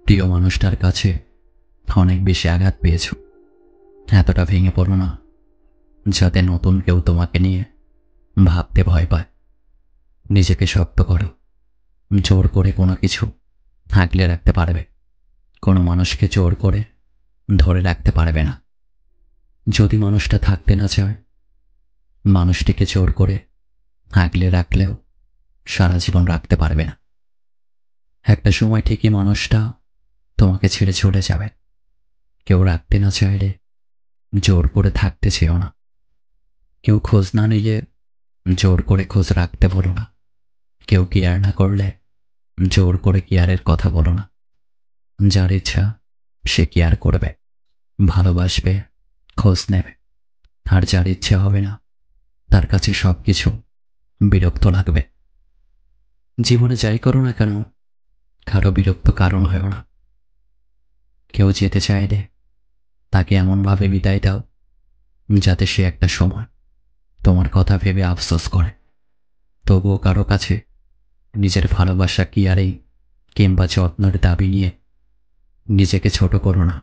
প্রিয় মানুষটার কাছে অনেক বেশি আঘাত পেয়েছো। এতটা ভেঙে পড়ো না যাতে নতুন কেউ তোমাকে নিয়ে ভাবতে ভয় পায়। নিজেকে শক্ত করো। জোর করে কোনো কিছু আগলে রাখতে পারবে, কোনো মানুষকে জোর করে ধরে রাখতে পারবে না। যদি মানুষটা থাকতে না চায়, মানুষটিকে জোর করে আগলে রাখলেও সারা জীবন রাখতে পারবে না। একটা সময় ঠিকই মানুষটা তোমাকে ছেড়ে চলে যাবে। কেউ রাখতে না চাইলে জোর করে থাকতে চেও না। কেউ খোঁজ না নিলে জোর করে খোঁজ রাখতে বলো না। কেউ কেয়ার না করলে জোর করে কেয়ারের কথা বলো না। যার ইচ্ছা সে কেয়ার করবে, ভালোবাসবে, খোঁজ নেবে। আর যার ইচ্ছে হবে না, তার কাছে সবকিছু বিরক্ত লাগবে। জীবনে যাই করো না কেন, কারো বিরক্ত কারণ হয় না। কেউ যেতে চাইলে তাকে এমনভাবে বিদায় দাও যাতে সে একটা সময় তোমার কথা ভেবে আফসোস করে। তবুও কারো কাছে নিজের ভালোবাসা কেয়ারেই কিংবা যত্নের দাবি নিয়ে নিজেকে ছোট করো না।